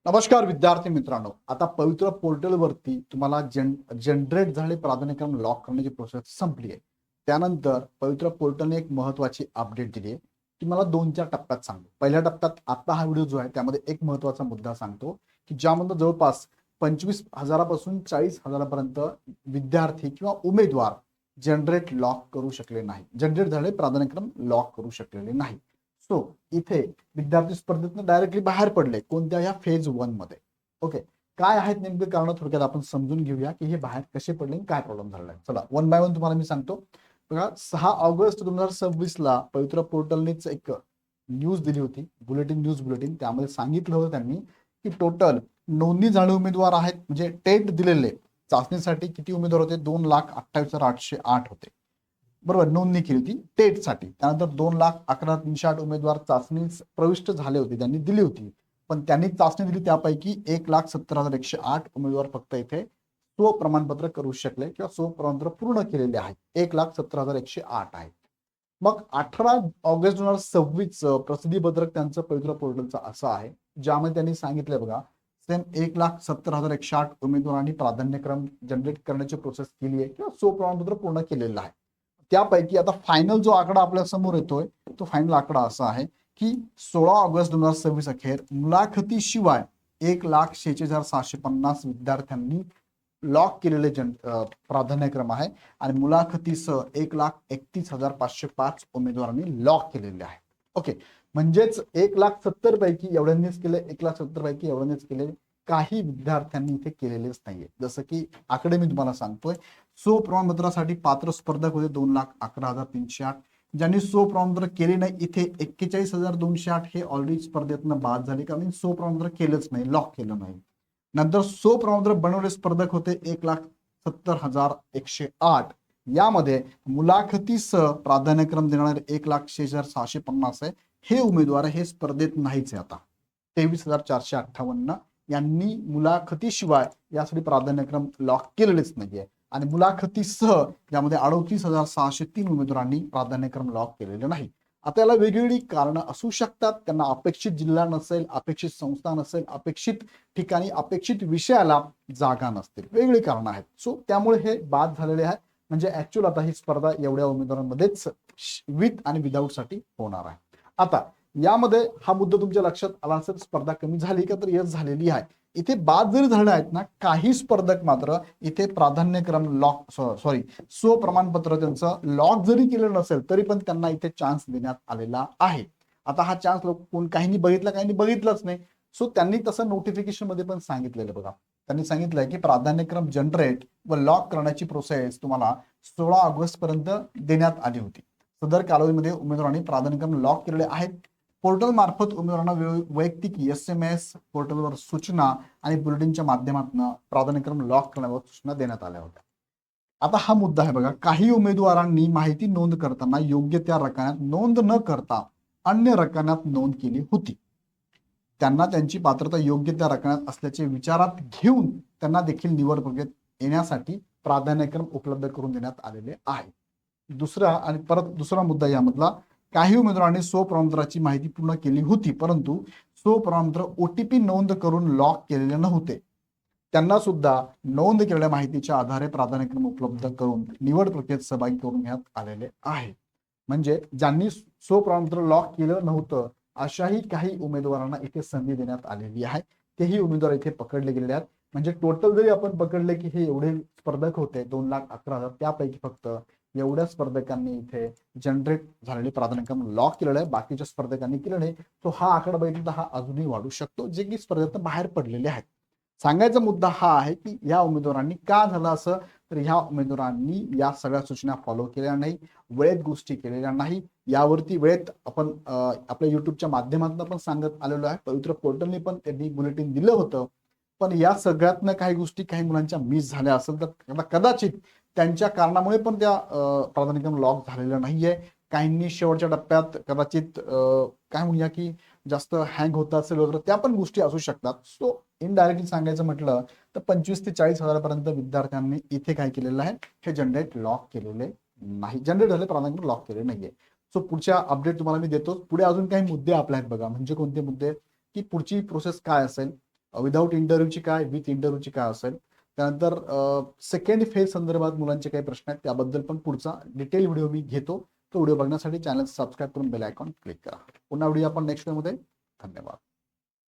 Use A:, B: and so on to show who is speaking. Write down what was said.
A: नमस्कार विद्यार्थी मित्रांनो, आता पवित्र पोर्टलवरती तुम्हाला जनरेट झालेले प्राधान्यक्रम लॉक करण्याची प्रोसेस संपली आहे. त्यानंतर पवित्र पोर्टलने एक महत्वाची अपडेट दिली आहे. ती मला 2-4 टप्प्यात सांगतो. पहिल्या टप्प्यात आता हा व्हिडिओ जो आहे त्यामध्ये एक महत्वाचा मुद्दा सांगतो की ज्यामध्ये जवळपास 25,000 पासून 40,000 पर्यंत विद्यार्थी किंवा उमेदवार जनरेट लॉक करू शकले नाही, जनरेट झालेले प्राधान्यक्रम लॉक करू शकलेले नाही. सो इथे विद्यार्थी स्पर्धेतून डायरेक्टली बाहेर पडले कोणत्या या फेज 1 मध्ये. ओके, काय आहेत नेमके कारण थोडक्यात आपण समजून घेऊया की हे बाहेर कसे पडले, काय प्रॉब्लेम झालेला आहे. चला वन बाय वन तुम्हाला मी सांगतो. बघा, 6 ऑगस्ट 2026 ला पवित्र पोर्टलनेच एक न्यूज दिली होती, न्यूज बुलेटिन. त्यामध्ये सांगितलं होतं त्यांनी की टोटल नोंदणी झालेले उमेदवार आहेत, म्हणजे टेट दिलेले चाचणीसाठी किती उमेदवार होते, 2,28,808 होते. बरोबर, नोंदणी केली होती टेटसाठी. त्यानंतर 2,11,308 उमेदवार चाचणी प्रविष्ट झाले होते, त्यांनी दिली होती. पण त्यांनी चाचणी दिली त्यापैकी 1,70,108 उमेदवार फक्त इथे स्वप्रमाणपत्र करू शकले किंवा स्वप्रमाणपत्र पूर्ण केलेले आहेत. 1,70,108 आहेत. मग 18 ऑगस्ट 2026 प्रसिद्धीपत्रक त्यांचं पवित्र पोर्टलचं असं आहे, ज्यामध्ये त्यांनी सांगितलंय बघा, सेम 1,70,108 उमेदवारांनी प्राधान्यक्रम जनरेट करण्याची प्रोसेस केली आहे किंवा स्वप्रमाणपत्र पूर्ण केलेलं आहे. त्यापैकी आता फायनल जो आकडा आपल्या समोर येतोय तो फायनल आकडा असा आहे की 16 ऑगस्ट 2026 अखेर मुलाखतीशिवाय 1,46,750 विद्यार्थ्यांनी लॉक केलेले प्राधान्यक्रम आहे आणि मुलाखतीसह 1,31,505 उमेदवारांनी लॉक केलेले आहे. ओके, म्हणजेच 1,70,000 पैकी एवढ्यांनीच केले, 1,70,000 पैकी एवढ्यांनीच केले, काही विद्यार्थ्यांनी इथे केलेलेच नाहीये. जसं की आकडे मी तुम्हाला सांगतोय. स्वप्रमाणपत्रासाठी पात्र स्पर्धक होते 2,11,308. ज्यांनी स्वप्रमाणपत्र केले नाही इथे 41,208 हे ऑलरेडी स्पर्धेतनं बाद झाले, कारण स्वप्रमाणपत्र केलंच नाही, लॉक केलं नाही. नंतर स्वप्रमाणपत्र बनवले स्पर्धक होते 1,70,108. यामध्ये मुलाखतीसह प्राधान्यक्रम देणारे 1,46,750 आहे. हे उमेदवार हे स्पर्धेत नाहीच आहे. आता 23,458 यांनी मुलाखतीशिवाय यासाठी प्राधान्यक्रम लॉक केलेलेच नाहीये आणि मुलाखतीसह यामध्ये 38,603 उमेदवारांनी प्राधान्यक्रम लॉक केलेले नाही. आता याला वेगवेगळी कारणं असू शकतात. त्यांना अपेक्षित जिल्हा नसेल, अपेक्षित संस्था नसेल, अपेक्षित ठिकाणी अपेक्षित विषयाला जागा नसतील, वेगळी कारणं आहेत. सो त्यामुळे हे बाद झालेले आहे. म्हणजे ऍक्च्युअल आता ही स्पर्धा एवढ्या उमेदवारांमध्येच विथ आणि विदाऊट साठी होणार आहे. आता यामध्ये हा मुद्दा तुमच्या लक्षात आला असेल, स्पर्धा कमी झाली का, तर यस झालेली आहे. इथे बाद जरी झाले आहेत ना, काही स्पर्धक मात्र इथे प्राधान्यक्रम लॉक स्वप्रमाणपत्र त्यांचं लॉक जरी केलं नसेल तरी पण त्यांना इथे चान्स देण्यात आलेला आहे. आता हा चान्स कोण काहींनी बघितला, काहींनी बघितलंच नाही. सो त्यांनी तसं नोटिफिकेशन मध्ये पण सांगितलेलं बघा. त्यांनी सांगितलंय की प्राधान्यक्रम जनरेट व लॉक करण्याची प्रोसेस तुम्हाला 16 ऑगस्ट पर्यंत देण्यात आली होती. सदर कालावधीमध्ये उमेदवारांनी प्राधान्यक्रम लॉक केलेले आहेत. पोर्टल मार्फत उमेदवारांना वैयक्तिक SMS पोर्टलवर सूचना आणि बुलेटिनच्या माध्यमातून प्राधान्यक्रम लॉक करण्याबाबत सूचना देण्यात आल्या होत्या. आता हा मुद्दा आहे बघा, काही उमेदवारांनी माहिती नोंद करताना योग्य त्या रकान्यात नोंद न करता अन्य रकान्यात नोंद केली होती. त्यांना त्यांची पात्रता योग्य त्या रकान्यात असल्याचे विचारात घेऊन त्यांना देखील निवड प्रक्रियेत येण्यासाठी प्राधान्यक्रम उपलब्ध करून देण्यात आलेले आहे. दुसरा मुद्दा यामधला, काही उमेदवारांनी स्वप्रमाणपत्राची माहिती पूर्ण केली होती परंतु स्वप्रमाणपत्र OTP नोंद करून लॉक केलेले नव्हते. त्यांना सुद्धा नोंद केलेल्या माहितीच्या आधारे प्राधान्यक्रम उपलब्ध करून निवड प्रक्रियेत सहभागी करून घेण्यात आलेले आहे. म्हणजे ज्यांनी स्वप्रमाणपत्र लॉक केलं नव्हतं अशाही काही उमेदवारांना इथे संधी देण्यात आलेली आहे. तेही उमेदवार इथे पकडले गेलेले आहेत. म्हणजे टोटल जरी आपण पकडले की हे एवढे स्पर्धक होते 2,11,000, त्यापैकी फक्त एवढ्या स्पर्धकांनी इथे जनरेट झालेले प्राधान्यक्रम लॉक केलेलं आहे, बाकीच्या स्पर्धकांनी केलं नाही. तो हा आकडा बघितला हा अजूनही वाढू शकतो, जे की स्पर्धेतून बाहेर पडलेले आहेत. सांगायचा मुद्दा हा आहे की या उमेदवारांनी का झालं असं, तर ह्या उमेदवारांनी या सगळ्या सूचना फॉलो केल्या नाही, वेळेत गोष्टी केलेल्या नाही. यावरती वेळेत आपण आपल्या युट्यूबच्या माध्यमातून पण सांगत आलेलो आहे. पवित्र पोर्टलने पण त्यांनी बुलेटिन दिलं होतं. पण या सगळ्यातनं काही गोष्टी काही मुलांच्या मिस झाल्या असेल तर कदाचित त्यांच्या कारणामुळे पण त्या प्राधान्यक्रम लॉक झालेला नाहीये. काहींनी शेवटच्या टप्प्यात कदाचित काय म्हणूया की जास्त हँग होत असेल वगैरे, त्या पण गोष्टी असू शकतात. सो इनडायरेक्टली सांगायचं म्हटलं तर 25,000 ते 40,000 पर्यंत विद्यार्थ्यांनी इथे काय केलेलं आहे, हे जनरेट लॉक केलेले नाही, जनरेट झाले प्राधान्यक्रम लॉक केले नाहीये. सो पुढच्या अपडेट तुम्हाला मी देतो. पुढे अजून काही मुद्दे आपले आहेत बघा. म्हणजे कोणते मुद्दे, की पुढची प्रोसेस काय असेल. विदाऊट इंटरव्ह्यूची काय, विथ इंटरव्ह्यूची काय असेल. त्यानंतर सेकंड फेज संदर्भात मुलांचे काही प्रश्न आहेत त्याबद्दल पण पुढचा डिटेल व्हिडिओ मी घेतो. तो व्हिडिओ बघण्यासाठी चॅनल सबस्क्राईब करून बेल आयकॉन क्लिक करा. पुन्हा व्हिडिओ आपण नेक्स्ट व्हिडिओमध्ये. धन्यवाद.